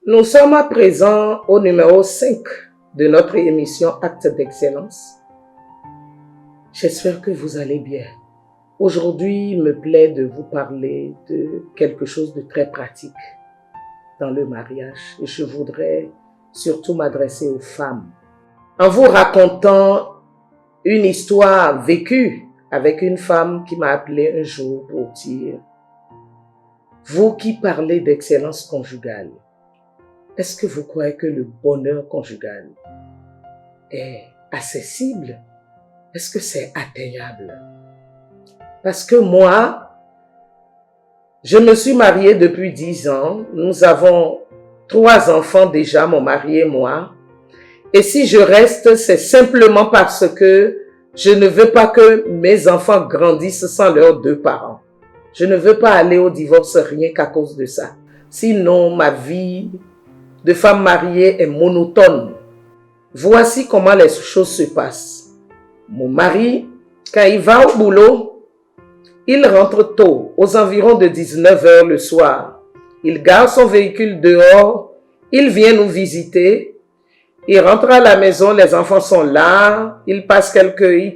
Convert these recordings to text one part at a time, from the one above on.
Nous sommes à présent au numéro 5 de notre émission Actes d'Excellence. J'espère que vous allez bien. Aujourd'hui, il me plaît de vous parler de quelque chose de très pratique dans le mariage. Et je voudrais surtout m'adresser aux femmes en vous racontant une histoire vécue avec une femme qui m'a appelé un jour pour dire « Vous qui parlez d'excellence conjugale, est-ce que vous croyez que le bonheur conjugal est accessible? Est-ce que c'est atteignable? Parce que moi, je me suis mariée depuis 10 ans. Nous avons 3 enfants déjà, mon mari et moi. Et si je reste, c'est simplement parce que je ne veux pas que mes enfants grandissent sans leurs 2 parents. Je ne veux pas aller au divorce rien qu'à cause de ça. Sinon, ma vie de femme mariée est monotone. Voici comment les choses se passent. Mon mari, quand il va au boulot, il rentre tôt, aux environs de 19h le soir. Il gare son véhicule dehors, il vient nous visiter, il rentre à la maison, les enfants sont là, il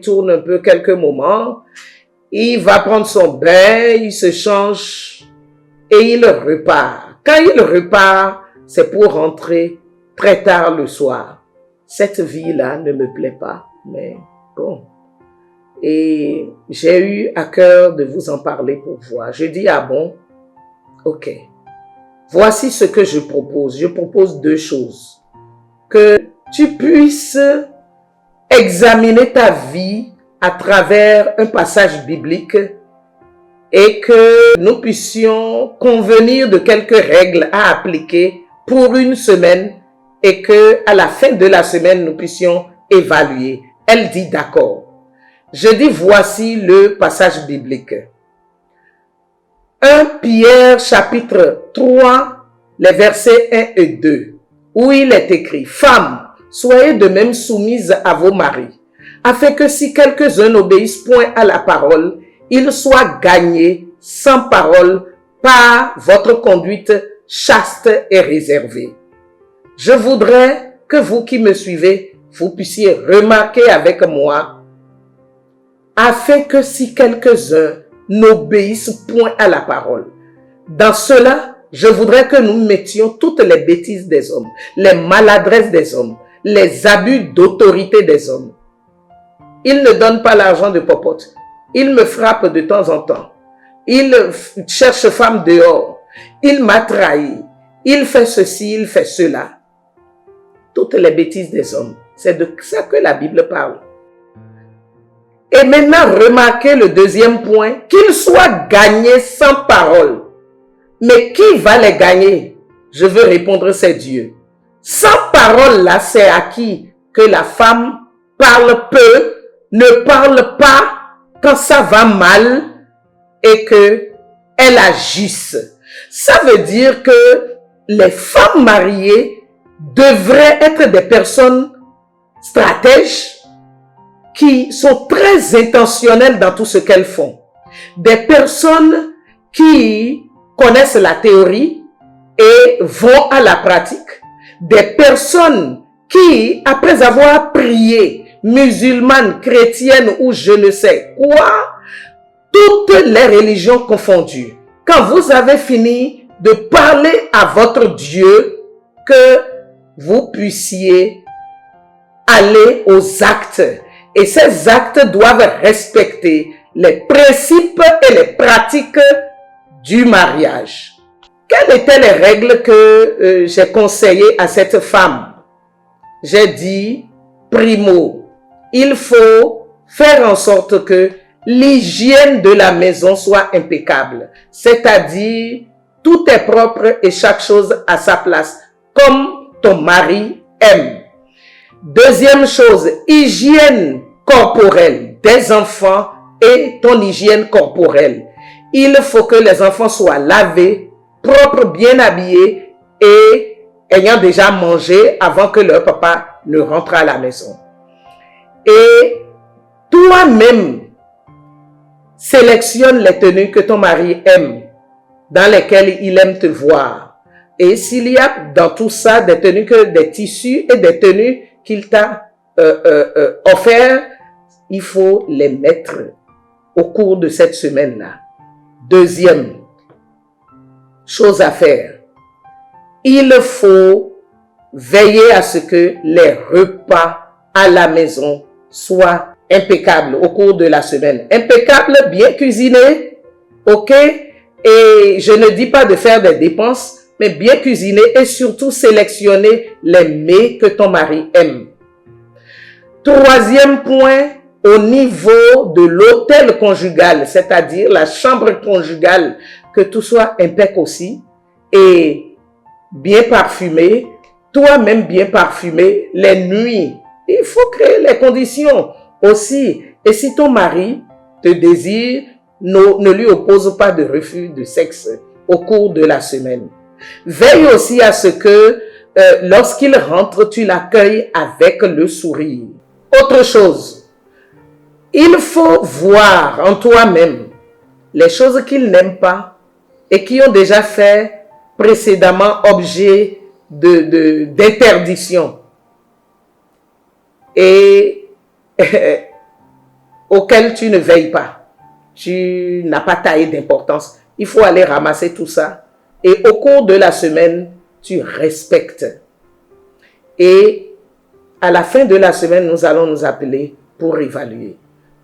tourne un peu quelques moments, il va prendre son bain, il se change et il repart. Quand il repart, c'est pour rentrer très tard le soir. Cette vie-là ne me plaît pas, mais bon. Et j'ai eu à cœur de vous en parler pour voir. Je dis, ah bon? Ok. Voici ce que je propose. Je propose 2 choses. Que tu puisses examiner ta vie à travers un passage biblique et que nous puissions convenir de quelques règles à appliquer pour une semaine et que à la fin de la semaine, nous puissions évaluer. Elle dit d'accord. Je dis voici le passage biblique. 1 Pierre chapitre 3, les versets 1 et 2, où il est écrit « Femmes, soyez de même soumises à vos maris, afin que si quelques-uns n'obéissent point à la parole, ils soient gagnés sans parole par votre conduite chaste et réservée. » Je voudrais que vous qui me suivez, vous puissiez remarquer avec moi, afin que si quelques-uns n'obéissent point à la parole. Dans cela, je voudrais que nous mettions toutes les bêtises des hommes, les maladresses des hommes, les abus d'autorité des hommes. Il ne donne pas l'argent de popote. Il me frappe de temps en temps. Il cherche femme dehors. Il m'a trahi. Il fait ceci, il fait cela. Toutes les bêtises des hommes. C'est de ça que la Bible parle. Et maintenant, remarquez le deuxième point, qu'ils soient gagnés sans parole. Mais qui va les gagner? Je veux répondre, c'est Dieu. Sans parole, là, c'est à qui? Que la femme parle peu, ne parle pas quand ça va mal et que elle agisse. Ça veut dire que les femmes mariées devraient être des personnes stratèges, qui sont très intentionnelles dans tout ce qu'elles font. Des personnes qui connaissent la théorie et vont à la pratique. Des personnes qui, après avoir prié, musulmanes, chrétiennes ou je ne sais quoi, toutes les religions confondues, quand vous avez fini de parler à votre Dieu, que vous puissiez aller aux actes. Et ces actes doivent respecter les principes et les pratiques du mariage. Quelles étaient les règles que j'ai conseillées à cette femme? J'ai dit, primo, il faut faire en sorte que l'hygiène de la maison soit impeccable. C'est-à-dire, tout est propre et chaque chose à sa place, comme ton mari aime. Deuxième chose, hygiène corporelle des enfants et ton hygiène corporelle. Il faut que les enfants soient lavés, propres, bien habillés et ayant déjà mangé avant que leur papa ne rentre à la maison. Et toi-même, sélectionne les tenues que ton mari aime, dans lesquelles il aime te voir. Et s'il y a dans tout ça des tenues, des tissus et des tenues qu'il t'a offert, il faut les mettre au cours de cette semaine-là. Deuxième chose à faire, il faut veiller à ce que les repas à la maison soient impeccables au cours de la semaine. Impeccables, bien cuisinés, ok? Et je ne dis pas de faire des dépenses, mais bien cuisiner et surtout sélectionner les mets que ton mari aime. Troisième point, au niveau de l'hôtel conjugal, c'est-à-dire la chambre conjugale, que tout soit impec aussi et bien parfumé, toi-même bien parfumé, les nuits. Il faut créer les conditions aussi. Et si ton mari te désire, ne lui oppose pas de refus de sexe au cours de la semaine. Veille aussi à ce que lorsqu'il rentre, tu l'accueilles avec le sourire. Autre chose, il faut voir en toi-même les choses qu'il n'aime pas et qui ont déjà fait précédemment objet d'interdiction et auquel tu ne veilles pas. Tu n'as pas taillé d'importance. Il faut aller ramasser tout ça. Et au cours de la semaine, tu respectes. Et à la fin de la semaine, nous allons nous appeler pour évaluer.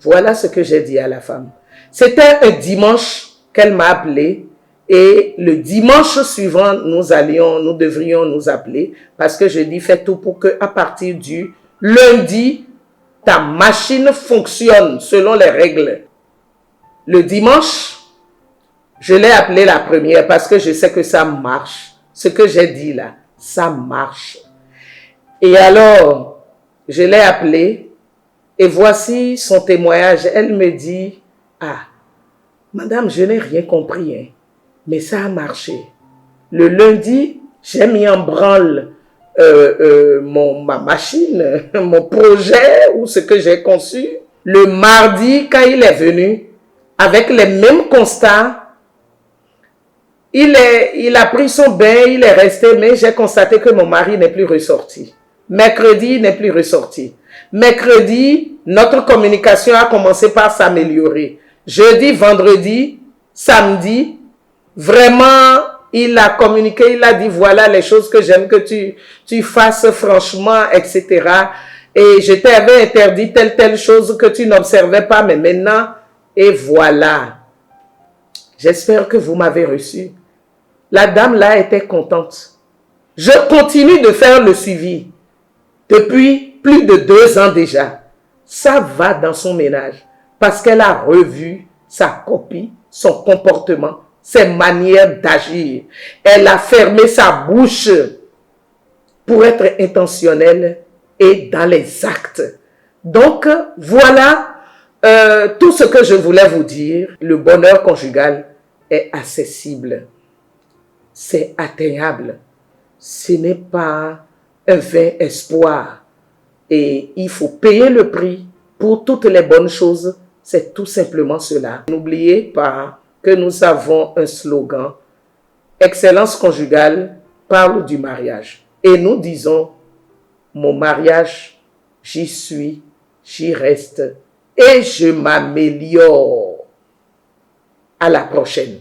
Voilà ce que j'ai dit à la femme. C'était un dimanche qu'elle m'a appelé. Et le dimanche suivant, nous devrions nous appeler parce que je dis fais tout pour que à partir du lundi, ta machine fonctionne selon les règles. Le dimanche, je l'ai appelé la première parce que je sais que ça marche. Ce que j'ai dit là, ça marche. Et alors, je l'ai appelé et voici son témoignage. Elle me dit, ah, madame, je n'ai rien compris, hein, mais ça a marché. Le lundi, j'ai mis en branle ma machine, mon projet ou ce que j'ai conçu. Le mardi, quand il est venu, avec les mêmes constats, il a pris son bain, il est resté, mais j'ai constaté que mon mari n'est plus ressorti. Mercredi, il n'est plus ressorti. Mercredi, notre communication a commencé par s'améliorer. Jeudi, vendredi, samedi, vraiment, il a communiqué, il a dit, voilà les choses que j'aime que tu fasses franchement, etc. Et je t'avais interdit telle chose que tu n'observais pas, mais maintenant, et voilà. J'espère que vous m'avez reçu. La dame là était contente. Je continue de faire le suivi depuis plus de 2 ans déjà. Ça va dans son ménage parce qu'elle a revu sa copie, son comportement, ses manières d'agir. Elle a fermé sa bouche pour être intentionnelle et dans les actes. Donc, voilà tout ce que je voulais vous dire. Le bonheur conjugal est accessible. C'est atteignable. Ce n'est pas un vain espoir. Et il faut payer le prix pour toutes les bonnes choses. C'est tout simplement cela. N'oubliez pas que nous avons un slogan. Excellence conjugale parle du mariage. Et nous disons, mon mariage, j'y suis, j'y reste et je m'améliore. À la prochaine.